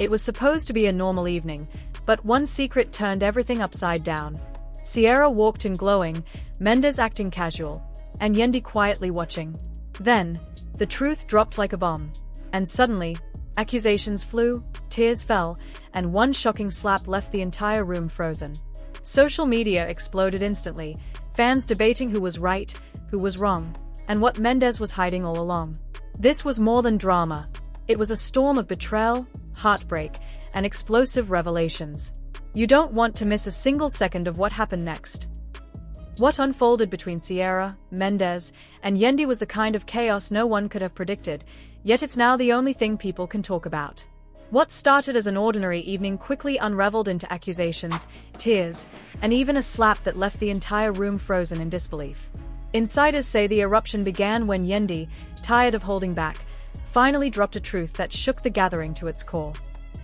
It was supposed to be a normal evening, but one secret turned everything upside down. Sierra walked in glowing, Mendes acting casual, and Yandy quietly watching. Then, the truth dropped like a bomb. And suddenly, accusations flew, tears fell, and one shocking slap left the entire room frozen. Social media exploded instantly, fans debating who was right, who was wrong, and what Mendes was hiding all along. This was more than drama. It was a storm of betrayal, heartbreak, and explosive revelations. You don't want to miss a single second of what happened next. What unfolded between Sierra, Mendes, and Yandy was the kind of chaos no one could have predicted, yet it's now the only thing people can talk about. What started as an ordinary evening quickly unraveled into accusations, tears, and even a slap that left the entire room frozen in disbelief. Insiders say the eruption began when Yandy, tired of holding back, finally dropped a truth that shook the gathering to its core.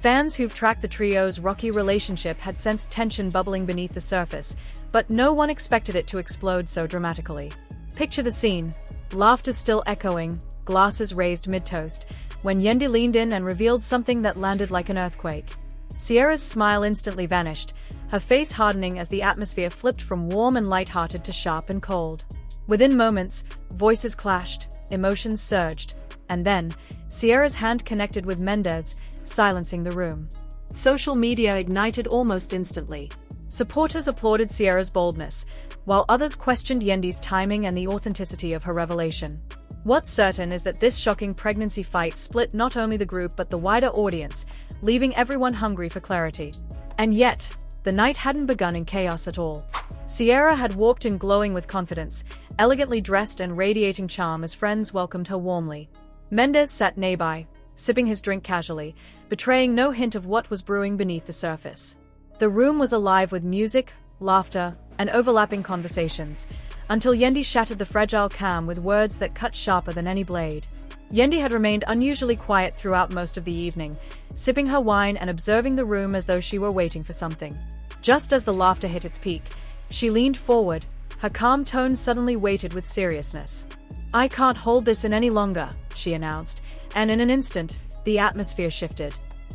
Fans who've tracked the trio's rocky relationship had sensed tension bubbling beneath the surface, but no one expected it to explode so dramatically. Picture the scene, laughter still echoing, glasses raised mid-toast, when Yandy leaned in and revealed something that landed like an earthquake. Sierra's smile instantly vanished, her face hardening as the atmosphere flipped from warm and light-hearted to sharp and cold. Within moments, voices clashed, emotions surged, and then, Sierra's hand connected with Mendes, silencing the room. Social media ignited almost instantly. Supporters applauded Sierra's boldness, while others questioned Yandy's timing and the authenticity of her revelation. What's certain is that this shocking pregnancy fight split not only the group but the wider audience, leaving everyone hungry for clarity. And yet, the night hadn't begun in chaos at all. Sierra had walked in glowing with confidence, elegantly dressed and radiating charm as friends welcomed her warmly. Mendes sat nearby, sipping his drink casually, betraying no hint of what was brewing beneath the surface. The room was alive with music, laughter, and overlapping conversations, until Yandy shattered the fragile calm with words that cut sharper than any blade. Yandy had remained unusually quiet throughout most of the evening, sipping her wine and observing the room as though she were waiting for something. Just as the laughter hit its peak, she leaned forward, her calm tone suddenly weighted with seriousness. "I can't hold this in any longer," she announced, and in an instant, the atmosphere shifted.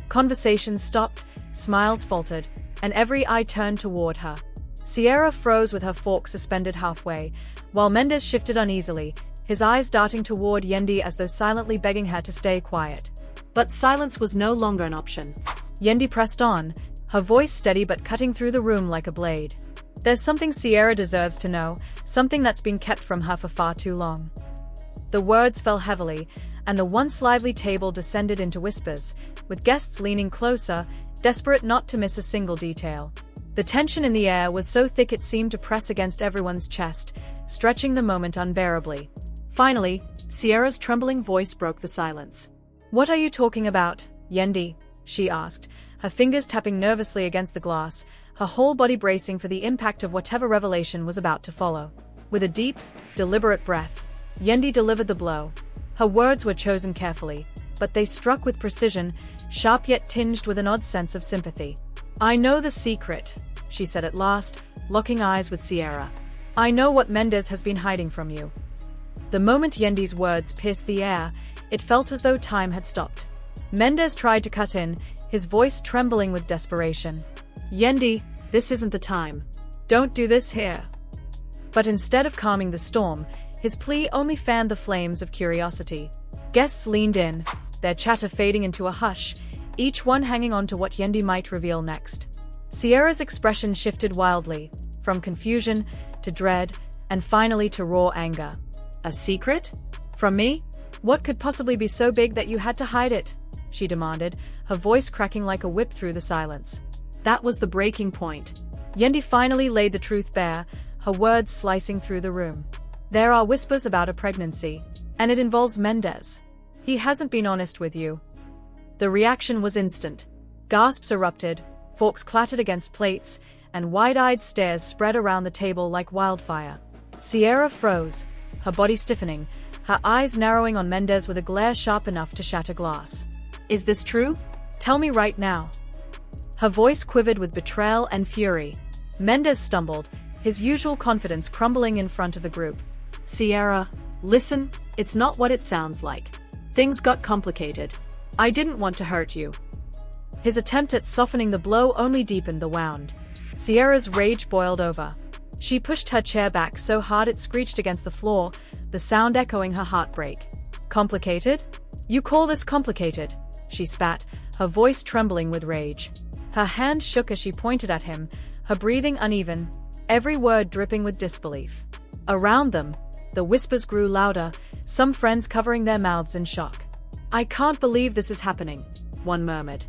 Conversations stopped, smiles faltered, and every eye turned toward her. Sierra froze with her fork suspended halfway, while Mendes shifted uneasily, his eyes darting toward Yandy as though silently begging her to stay quiet. But silence was no longer an option. Yandy pressed on, her voice steady but cutting through the room like a blade. "There's something Sierra deserves to know, something that's been kept from her for far too long." The words fell heavily, and the once lively table descended into whispers, with guests leaning closer, desperate not to miss a single detail. The tension in the air was so thick it seemed to press against everyone's chest, stretching the moment unbearably. Finally, Sierra's trembling voice broke the silence. "What are you talking about, Yandy?" she asked, her fingers tapping nervously against the glass, her whole body bracing for the impact of whatever revelation was about to follow. With a deep, deliberate breath, Yandy delivered the blow. Her words were chosen carefully, but they struck with precision, sharp yet tinged with an odd sense of sympathy. "I know the secret," she said at last, locking eyes with Sierra. "I know what Mendes has been hiding from you." The moment Yandy's words pierced the air, it felt as though time had stopped. Mendes tried to cut in, his voice trembling with desperation. "Yandy, this isn't the time. Don't do this here." But instead of calming the storm, his plea only fanned the flames of curiosity. Guests leaned in, their chatter fading into a hush, each one hanging on to what Yandy might reveal next. Sierra's expression shifted wildly, from confusion to dread, and finally to raw anger. "A secret? From me? What could possibly be so big that you had to hide it?" she demanded, her voice cracking like a whip through the silence. That was the breaking point. Yandy finally laid the truth bare, her words slicing through the room. "There are whispers about a pregnancy, and it involves Mendes. He hasn't been honest with you." The reaction was instant. Gasps erupted, forks clattered against plates, and wide-eyed stares spread around the table like wildfire. Sierra froze, her body stiffening, her eyes narrowing on Mendes with a glare sharp enough to shatter glass. "Is this true? Tell me right now." Her voice quivered with betrayal and fury. Mendes stumbled, his usual confidence crumbling in front of the group. "Sierra, listen, it's not what it sounds like. Things got complicated. I didn't want to hurt you." His attempt at softening the blow only deepened the wound. Sierra's rage boiled over. She pushed her chair back so hard it screeched against the floor, the sound echoing her heartbreak. Complicated? You call this complicated? She spat, her voice trembling with rage. Her hand shook as she pointed at him, her breathing uneven, every word dripping with disbelief. Around them, the whispers grew louder, some friends covering their mouths in shock. I can't believe this is happening, one murmured.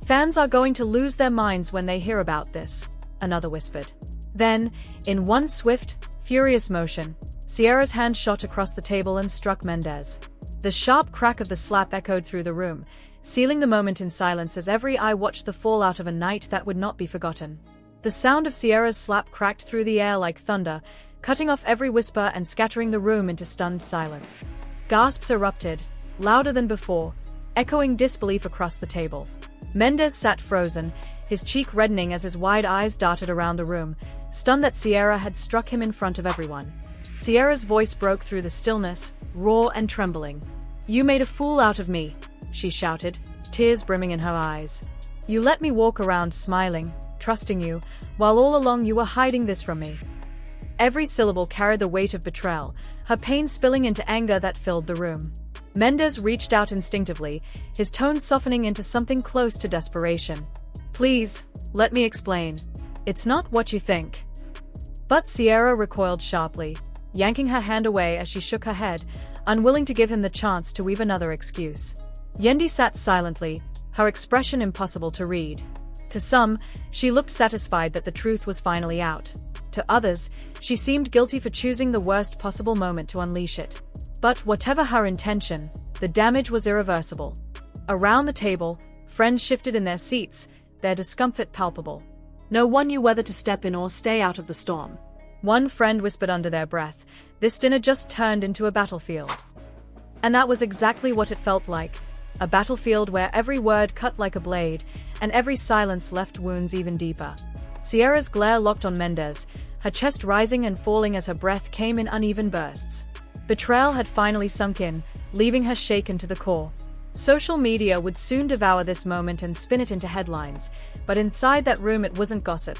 Fans are going to lose their minds when they hear about this, another whispered. Then, in one swift, furious motion, Sierra's hand shot across the table and struck Mendes. The sharp crack of the slap echoed through the room, sealing the moment in silence as every eye watched the fallout of a night that would not be forgotten. The sound of Sierra's slap cracked through the air like thunder, cutting off every whisper and scattering the room into stunned silence. Gasps erupted, louder than before, echoing disbelief across the table. Mendes sat frozen, his cheek reddening as his wide eyes darted around the room, stunned that Sierra had struck him in front of everyone. Sierra's voice broke through the stillness, raw and trembling. You made a fool out of me, she shouted, tears brimming in her eyes. You let me walk around smiling, trusting you, while all along you were hiding this from me. Every syllable carried the weight of betrayal, her pain spilling into anger that filled the room. Mendes reached out instinctively, his tone softening into something close to desperation. Please, let me explain. It's not what you think. But Sierra recoiled sharply, yanking her hand away as she shook her head, unwilling to give him the chance to weave another excuse. Yandy sat silently, her expression impossible to read. To some, she looked satisfied that the truth was finally out. To others, she seemed guilty for choosing the worst possible moment to unleash it. But whatever her intention, the damage was irreversible. Around the table, friends shifted in their seats, their discomfort palpable. No one knew whether to step in or stay out of the storm. One friend whispered under their breath, this dinner just turned into a battlefield. And that was exactly what it felt like. A battlefield where every word cut like a blade, and every silence left wounds even deeper. Sierra's glare locked on Mendes, her chest rising and falling as her breath came in uneven bursts. Betrayal had finally sunk in, leaving her shaken to the core. Social media would soon devour this moment and spin it into headlines, but inside that room it wasn't gossip.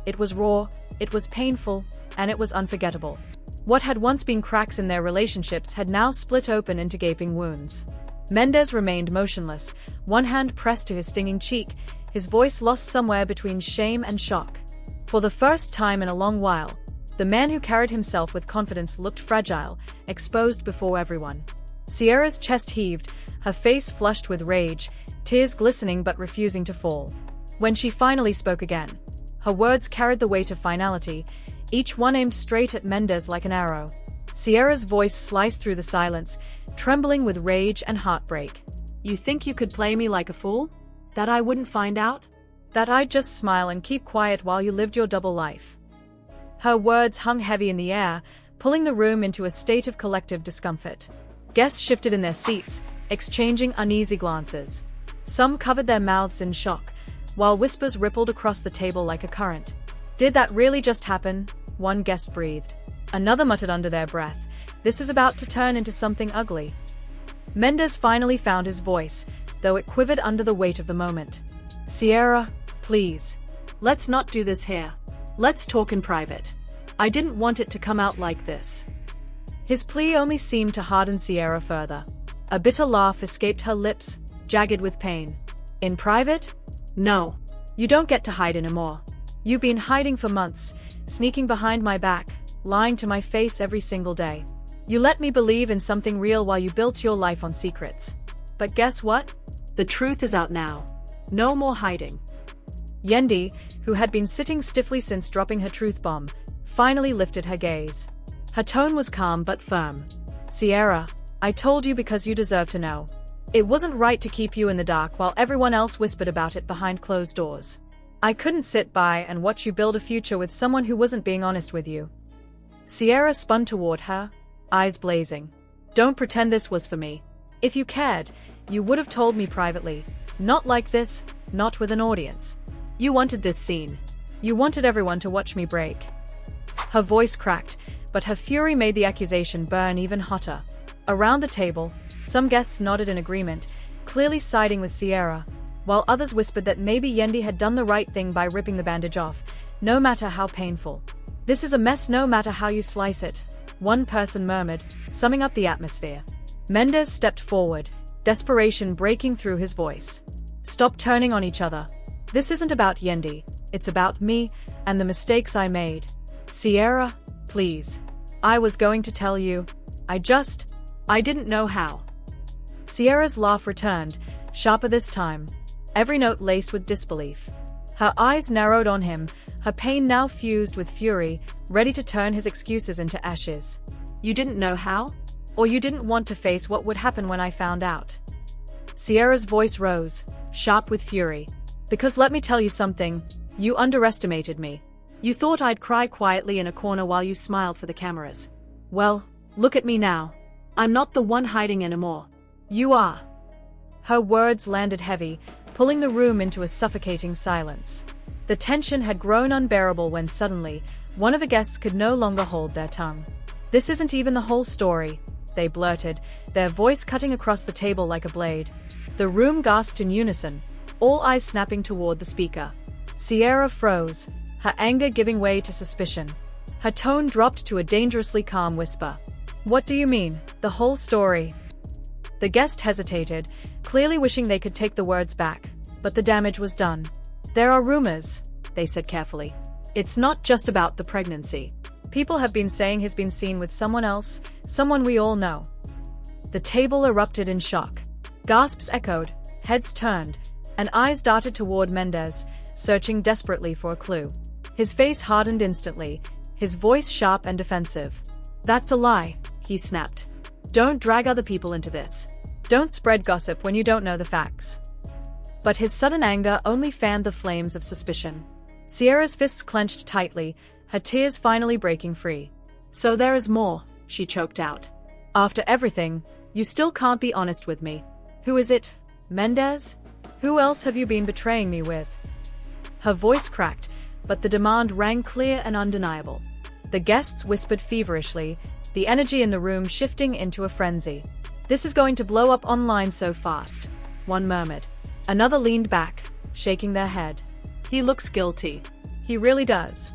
It was raw, it was painful, and it was unforgettable. What had once been cracks in their relationships had now split open into gaping wounds. Mendes remained motionless, one hand pressed to his stinging cheek, his voice lost somewhere between shame and shock. For the first time in a long while, the man who carried himself with confidence looked fragile, exposed before everyone. Sierra's chest heaved, her face flushed with rage, tears glistening but refusing to fall. When she finally spoke again, her words carried the weight of finality, each one aimed straight at Mendes like an arrow. Sierra's voice sliced through the silence, trembling with rage and heartbreak. You think you could play me like a fool? That I wouldn't find out? That I'd just smile and keep quiet while you lived your double life? Her words hung heavy in the air, pulling the room into a state of collective discomfort. Guests shifted in their seats, exchanging uneasy glances. Some covered their mouths in shock, while whispers rippled across the table like a current. Did that really just happen? One guest breathed. Another muttered under their breath, this is about to turn into something ugly. Mendes finally found his voice, though it quivered under the weight of the moment. Sierra, please. Let's not do this here. Let's talk in private. I didn't want it to come out like this. His plea only seemed to harden Sierra further. A bitter laugh escaped her lips, jagged with pain. In private? No. You don't get to hide anymore. You've been hiding for months, sneaking behind my back, lying to my face every single day. You let me believe in something real while you built your life on secrets. But guess what? The truth is out now. No more hiding. Yandy, who had been sitting stiffly since dropping her truth bomb, finally lifted her gaze. Her tone was calm but firm. Sierra, I told you because you deserve to know. It wasn't right to keep you in the dark while everyone else whispered about it behind closed doors. I couldn't sit by and watch you build a future with someone who wasn't being honest with you. Sierra spun toward her, eyes blazing. Don't pretend this was for me. If you cared, you would have told me privately. Not like this, not with an audience. You wanted this scene. You wanted everyone to watch me break. Her voice cracked, but her fury made the accusation burn even hotter. Around the table, some guests nodded in agreement, clearly siding with Sierra, while others whispered that maybe Yandy had done the right thing by ripping the bandage off, no matter how painful. "This is a mess no matter how you slice it," one person murmured, summing up the atmosphere. Mendes stepped forward, desperation breaking through his voice. "Stop turning on each other. This isn't about Yandy, it's about me, and the mistakes I made. Sierra, please. I was going to tell you. I didn't know how." Sierra's laugh returned, sharper this time, every note laced with disbelief. Her eyes narrowed on him, her pain now fused with fury, ready to turn his excuses into ashes. "You didn't know how? Or you didn't want to face what would happen when I found out?" Sierra's voice rose, sharp with fury. "Because let me tell you something, you underestimated me. You thought I'd cry quietly in a corner while you smiled for the cameras. Well, look at me now. I'm not the one hiding anymore. You are." Her words landed heavy, pulling the room into a suffocating silence. The tension had grown unbearable when suddenly, one of the guests could no longer hold their tongue. "This isn't even the whole story," they blurted, their voice cutting across the table like a blade. The room gasped in unison, all eyes snapping toward the speaker. Sierra froze, her anger giving way to suspicion. Her tone dropped to a dangerously calm whisper. "What do you mean, the whole story?" The guest hesitated, clearly wishing they could take the words back, but the damage was done. "There are rumors," they said carefully. "It's not just about the pregnancy. People have been saying he's been seen with someone else, someone we all know." The table erupted in shock. Gasps echoed, heads turned, and eyes darted toward Mendes, searching desperately for a clue. His face hardened instantly, his voice sharp and defensive. "That's a lie," he snapped. "Don't drag other people into this. Don't spread gossip when you don't know the facts." But his sudden anger only fanned the flames of suspicion. Sierra's fists clenched tightly, her tears finally breaking free. "So there is more," she choked out. "After everything, you still can't be honest with me. Who is it? Mendes? Who else have you been betraying me with?" Her voice cracked, but the demand rang clear and undeniable. The guests whispered feverishly, the energy in the room shifting into a frenzy. "This is going to blow up online so fast," one murmured. Another leaned back, shaking their head. "He looks guilty. He really does."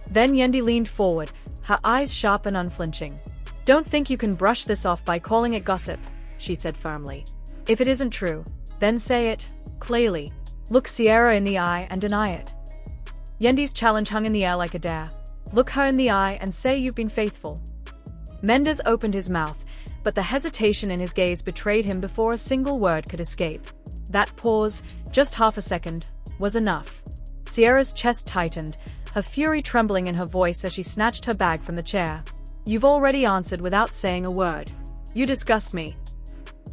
Then Yandy leaned forward, her eyes sharp and unflinching. "Don't think you can brush this off by calling it gossip," she said firmly. "If it isn't true, then say it, clearly. Look Sierra in the eye and deny it." Yandy's challenge hung in the air like a dare. "Look her in the eye and say you've been faithful." Mendes opened his mouth, but the hesitation in his gaze betrayed him before a single word could escape. That pause, just half a second, was enough. Sierra's chest tightened, her fury trembling in her voice as she snatched her bag from the chair. "You've already answered without saying a word. You disgust me."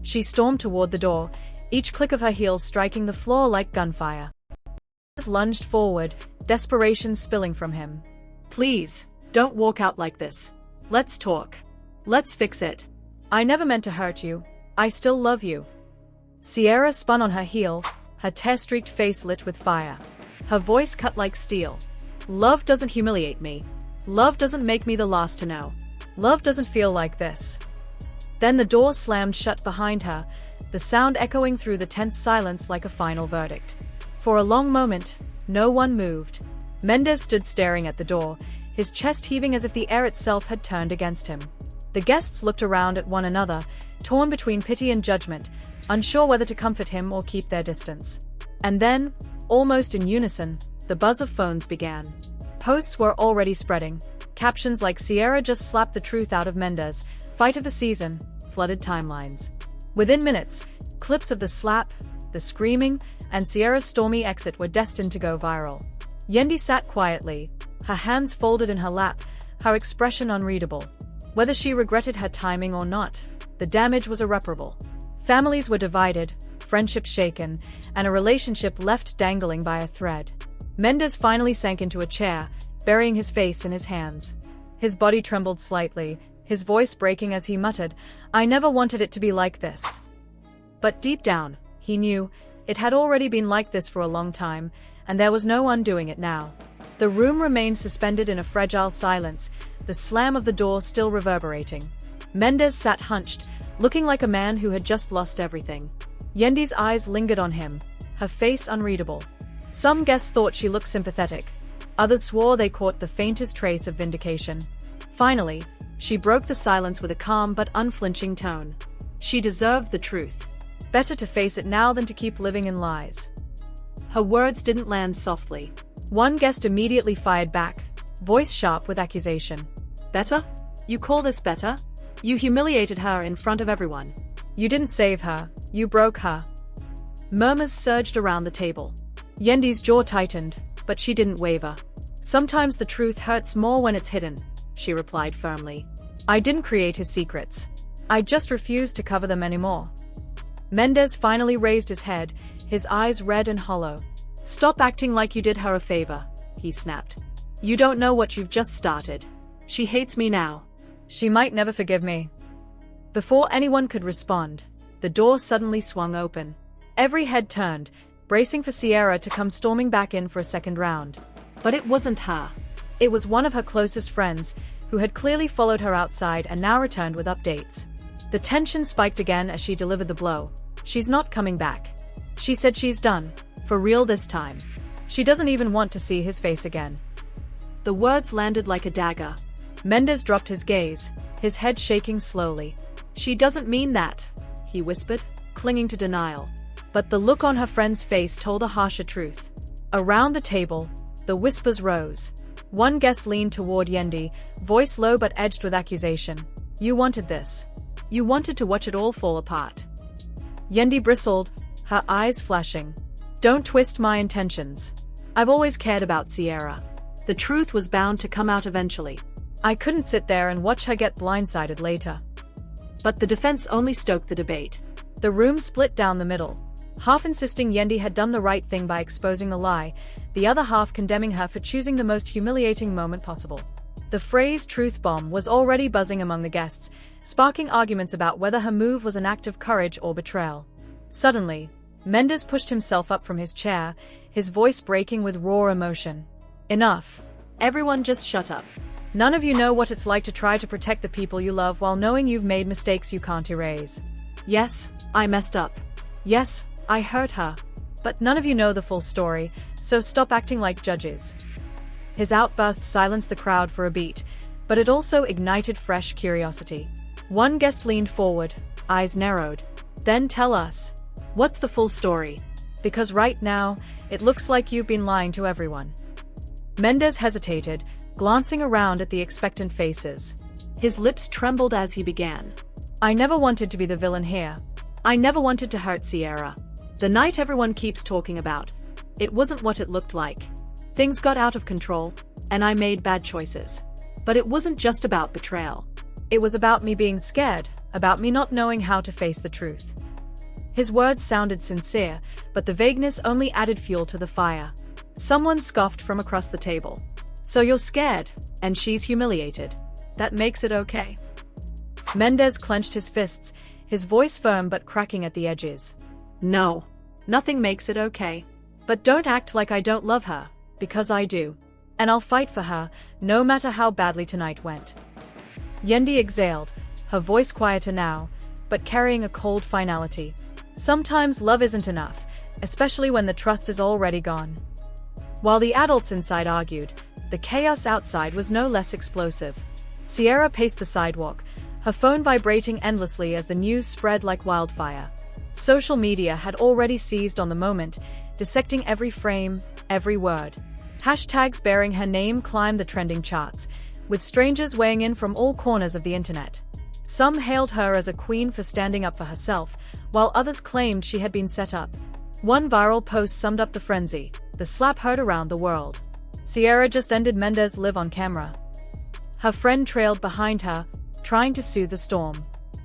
She stormed toward the door, each click of her heels striking the floor like gunfire. He lunged forward, desperation spilling from him. "Please, don't walk out like this. Let's talk. Let's fix it. I never meant to hurt you. I still love you." Sierra spun on her heel, her tear-streaked face lit with fire. Her voice cut like steel. "Love doesn't humiliate me. Love doesn't make me the last to know. Love doesn't feel like this." Then the door slammed shut behind her, the sound echoing through the tense silence like a final verdict. For a long moment, no one moved. Mendes stood staring at the door, his chest heaving as if the air itself had turned against him. The guests looked around at one another, torn between pity and judgment, unsure whether to comfort him or keep their distance. And then, almost in unison, the buzz of phones began. Posts were already spreading. Captions like "Sierra just slapped the truth out of Mendes," "Fight of the season," flooded timelines. Within minutes, clips of the slap, the screaming, and Sierra's stormy exit were destined to go viral. Yandy sat quietly, her hands folded in her lap, her expression unreadable. Whether she regretted her timing or not, the damage was irreparable. Families were divided, friendships shaken, and a relationship left dangling by a thread. Mendes finally sank into a chair, burying his face in his hands. His body trembled slightly, his voice breaking as he muttered, "I never wanted it to be like this." But deep down, he knew, it had already been like this for a long time, and there was no undoing it now. The room remained suspended in a fragile silence, the slam of the door still reverberating. Mendes sat hunched, looking like a man who had just lost everything. Yandy's eyes lingered on him, her face unreadable. Some guests thought she looked sympathetic. Others swore they caught the faintest trace of vindication. Finally, she broke the silence with a calm but unflinching tone. She deserved the truth. Better to face it now than to keep living in lies. Her words didn't land softly. One guest immediately fired back, voice sharp with accusation. Better? You call this better? You humiliated her in front of everyone. You didn't save her, you broke her. Murmurs surged around the table. Yandy's jaw tightened, but she didn't waver. Sometimes the truth hurts more when it's hidden, she replied firmly. I didn't create his secrets. I just refused to cover them anymore. Mendes finally raised his head, his eyes red and hollow. Stop acting like you did her a favor, he snapped. You don't know what you've just started. She hates me now. She might never forgive me. Before anyone could respond, the door suddenly swung open. Every head turned, bracing for Sierra to come storming back in for a second round. But it wasn't her. It was one of her closest friends, who had clearly followed her outside and now returned with updates. The tension spiked again as she delivered the blow. She's not coming back. She said she's done, for real this time. She doesn't even want to see his face again. The words landed like a dagger. Mendes dropped his gaze, his head shaking slowly. She doesn't mean that, he whispered, clinging to denial. But the look on her friend's face told a harsher truth. Around the table, the whispers rose. One guest leaned toward Yandy, voice low but edged with accusation. You wanted this. You wanted to watch it all fall apart. Yandy bristled, her eyes flashing. Don't twist my intentions. I've always cared about Sierra. The truth was bound to come out eventually. I couldn't sit there and watch her get blindsided later. But the defense only stoked the debate. The room split down the middle, half insisting Yandy had done the right thing by exposing the lie, the other half condemning her for choosing the most humiliating moment possible. The phrase truth bomb was already buzzing among the guests, sparking arguments about whether her move was an act of courage or betrayal. Suddenly, Mendes pushed himself up from his chair, his voice breaking with raw emotion. Enough. Everyone just shut up. None of you know what it's like to try to protect the people you love while knowing you've made mistakes you can't erase. Yes, I messed up. Yes, I hurt her. But none of you know the full story, so stop acting like judges. His outburst silenced the crowd for a beat, but it also ignited fresh curiosity. One guest leaned forward, eyes narrowed. Then tell us. What's the full story? Because right now, it looks like you've been lying to everyone. Mendes hesitated, glancing around at the expectant faces. His lips trembled as he began. I never wanted to be the villain here. I never wanted to hurt Sierra. The night everyone keeps talking about. It wasn't what it looked like. Things got out of control, and I made bad choices. But it wasn't just about betrayal. It was about me being scared, about me not knowing how to face the truth. His words sounded sincere, but the vagueness only added fuel to the fire. Someone scoffed from across the table. So you're scared, and she's humiliated. That makes it okay. Mendes clenched his fists, his voice firm but cracking at the edges. No, nothing makes it okay. But don't act like I don't love her, because I do. And I'll fight for her, no matter how badly tonight went. Yandy exhaled, her voice quieter now, but carrying a cold finality. Sometimes love isn't enough, especially when the trust is already gone. While the adults inside argued, the chaos outside was no less explosive. Sierra paced the sidewalk, her phone vibrating endlessly as the news spread like wildfire. Social media had already seized on the moment, dissecting every frame, every word. Hashtags bearing her name climbed the trending charts, with strangers weighing in from all corners of the internet. Some hailed her as a queen for standing up for herself, while others claimed she had been set up. One viral post summed up the frenzy, the slap heard around the world. Sierra just ended Mendes' live on camera. Her friend trailed behind her, trying to soothe the storm.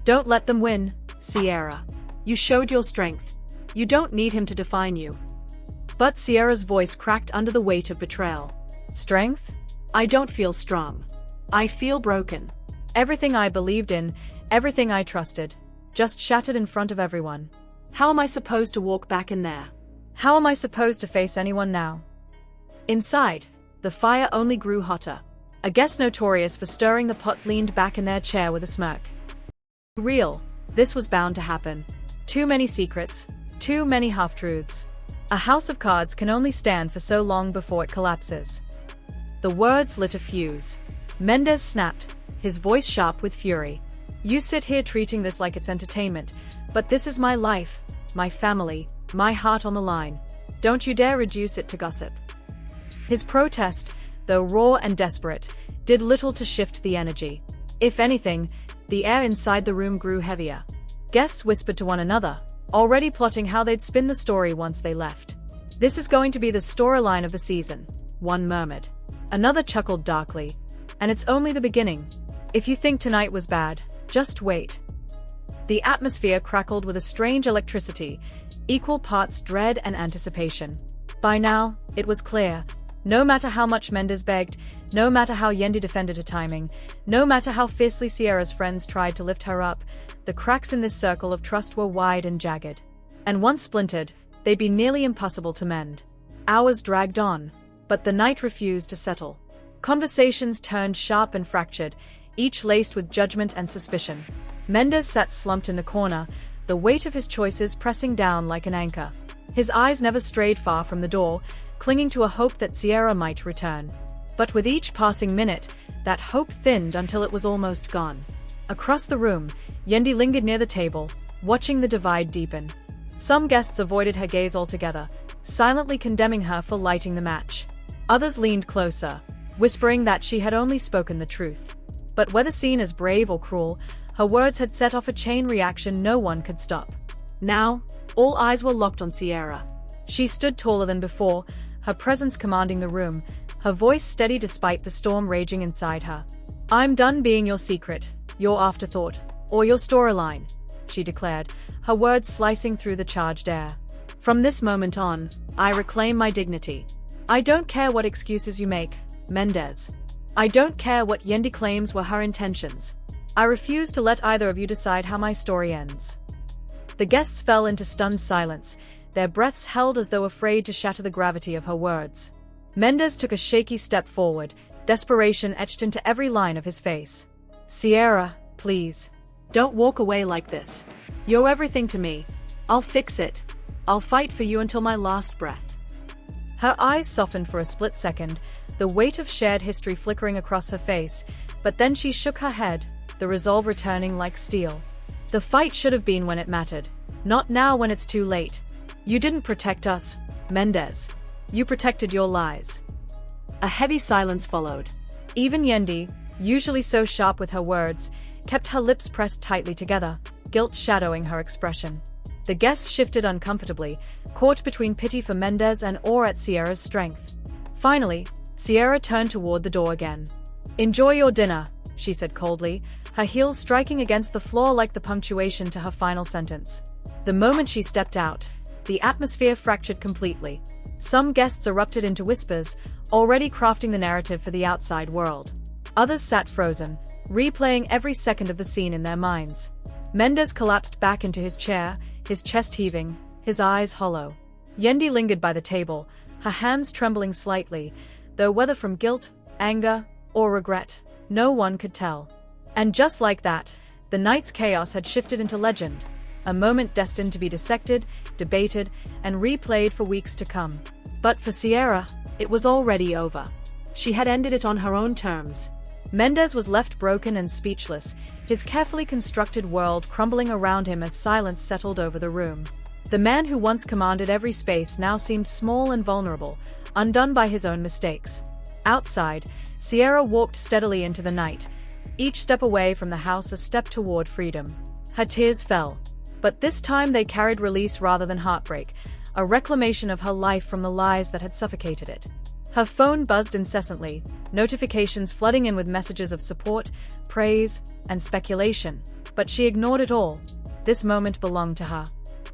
Don't let them win, Sierra. You showed your strength. You don't need him to define you. But Sierra's voice cracked under the weight of betrayal. Strength? I don't feel strong. I feel broken. Everything I believed in, everything I trusted, just shattered in front of everyone. How am I supposed to walk back in there? How am I supposed to face anyone now? Inside, the fire only grew hotter. A guest notorious for stirring the pot leaned back in their chair with a smirk. Real, this was bound to happen. Too many secrets, too many half-truths. A house of cards can only stand for so long before it collapses. The words lit a fuse. Mendes snapped, his voice sharp with fury. You sit here treating this like it's entertainment, but this is my life, my family, my heart on the line. Don't you dare reduce it to gossip. His protest, though raw and desperate, did little to shift the energy. If anything, the air inside the room grew heavier. Guests whispered to one another, already plotting how they'd spin the story once they left. This is going to be the storyline of the season, one murmured. Another chuckled darkly. And it's only the beginning. If you think tonight was bad, just wait. The atmosphere crackled with a strange electricity, equal parts dread and anticipation. By now, it was clear. No matter how much Mendes begged, no matter how Yandy defended her timing, no matter how fiercely Sierra's friends tried to lift her up, the cracks in this circle of trust were wide and jagged. And once splintered, they'd be nearly impossible to mend. Hours dragged on, but the night refused to settle. Conversations turned sharp and fractured, each laced with judgment and suspicion. Mendes sat slumped in the corner, the weight of his choices pressing down like an anchor. His eyes never strayed far from the door, clinging to a hope that Sierra might return. But with each passing minute, that hope thinned until it was almost gone. Across the room, Yandy lingered near the table, watching the divide deepen. Some guests avoided her gaze altogether, silently condemning her for lighting the match. Others leaned closer, whispering that she had only spoken the truth. But whether seen as brave or cruel, her words had set off a chain reaction no one could stop. Now, all eyes were locked on Sierra. She stood taller than before, her presence commanding the room, her voice steady despite the storm raging inside her. I'm done being your secret, your afterthought, or your storyline, she declared, her words slicing through the charged air. From this moment on, I reclaim my dignity. I don't care what excuses you make, Mendes. I don't care what Yandy claims were her intentions. I refuse to let either of you decide how my story ends. The guests fell into stunned silence, their breaths held as though afraid to shatter the gravity of her words. Mendes took a shaky step forward, desperation etched into every line of his face. Sierra, please. Don't walk away like this. You're everything to me. I'll fix it. I'll fight for you until my last breath. Her eyes softened for a split second, the weight of shared history flickering across her face, but then she shook her head, the resolve returning like steel. The fight should have been when it mattered, not now when it's too late. You didn't protect us, Mendes. You protected your lies. A heavy silence followed. Even Yandy, usually so sharp with her words, kept her lips pressed tightly together, guilt shadowing her expression. The guests shifted uncomfortably, caught between pity for Mendes and awe at Sierra's strength. Finally, Sierra turned toward the door again. Enjoy your dinner, she said coldly, her heels striking against the floor like the punctuation to her final sentence. The moment she stepped out, the atmosphere fractured completely. Some guests erupted into whispers, already crafting the narrative for the outside world. Others sat frozen, replaying every second of the scene in their minds. Mendes collapsed back into his chair, his chest heaving, his eyes hollow. Yandy lingered by the table, her hands trembling slightly, though whether from guilt, anger, or regret, no one could tell. And just like that, the night's chaos had shifted into legend, a moment destined to be dissected, debated, and replayed for weeks to come. But for Sierra, it was already over. She had ended it on her own terms. Mendes was left broken and speechless, his carefully constructed world crumbling around him as silence settled over the room. The man who once commanded every space now seemed small and vulnerable, undone by his own mistakes. Outside, Sierra walked steadily into the night, each step away from the house a step toward freedom. Her tears fell, but this time they carried release rather than heartbreak, a reclamation of her life from the lies that had suffocated it. Her phone buzzed incessantly, notifications flooding in with messages of support, praise, and speculation, but she ignored it all. This moment belonged to her.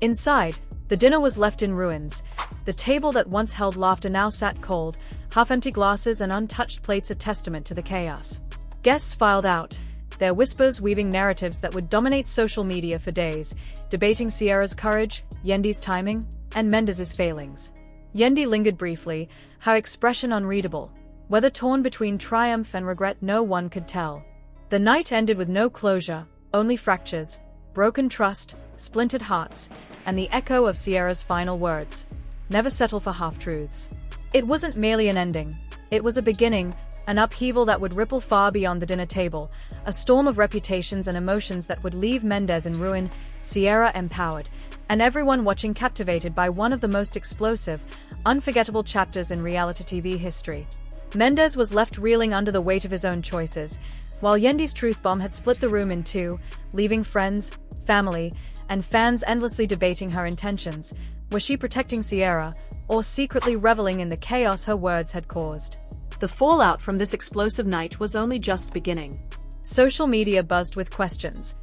Inside, the dinner was left in ruins. The table that once held laughter now sat cold, half-empty glasses and untouched plates a testament to the chaos. Guests filed out, their whispers weaving narratives that would dominate social media for days, debating Sierra's courage, Yandy's timing, and Mendes's failings. Yandy lingered briefly, her expression unreadable. Whether torn between triumph and regret, no one could tell. The night ended with no closure, only fractures, broken trust, splintered hearts, and the echo of Sierra's final words. never settle for half-truths. It wasn't merely an ending. It was a beginning, an upheaval that would ripple far beyond the dinner table, a storm of reputations and emotions that would leave Mendes in ruin, Sierra empowered, and everyone watching captivated by one of the most explosive, unforgettable chapters in reality TV history. Mendes was left reeling under the weight of his own choices, while Yandy's truth bomb had split the room in two, leaving friends, family, and fans endlessly debating her intentions. Was she protecting Sierra, or secretly reveling in the chaos her words had caused? The fallout from this explosive night was only just beginning. Social media buzzed with questions.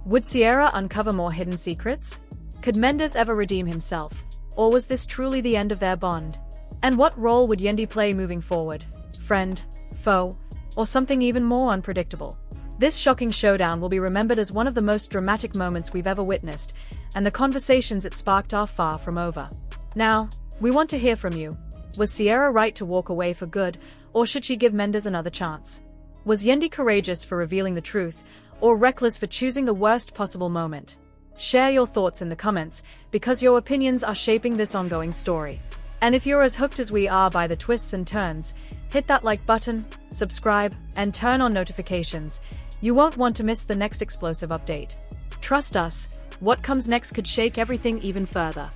Would Sierra uncover more hidden secrets? Could Mendes ever redeem himself? Or was this truly the end of their bond? And what role would Yandy play moving forward? Friend, foe, or something even more unpredictable? This shocking showdown will be remembered as one of the most dramatic moments we've ever witnessed, and the conversations it sparked are far from over. Now, we want to hear from you. Was Sierra right to walk away for good, or should she give Mendes another chance? Was Yandy courageous for revealing the truth, or reckless for choosing the worst possible moment? Share your thoughts in the comments, because your opinions are shaping this ongoing story. And if you're as hooked as we are by the twists and turns, hit that like button, subscribe, and turn on notifications. You won't want to miss the next explosive update. Trust us, what comes next could shake everything even further.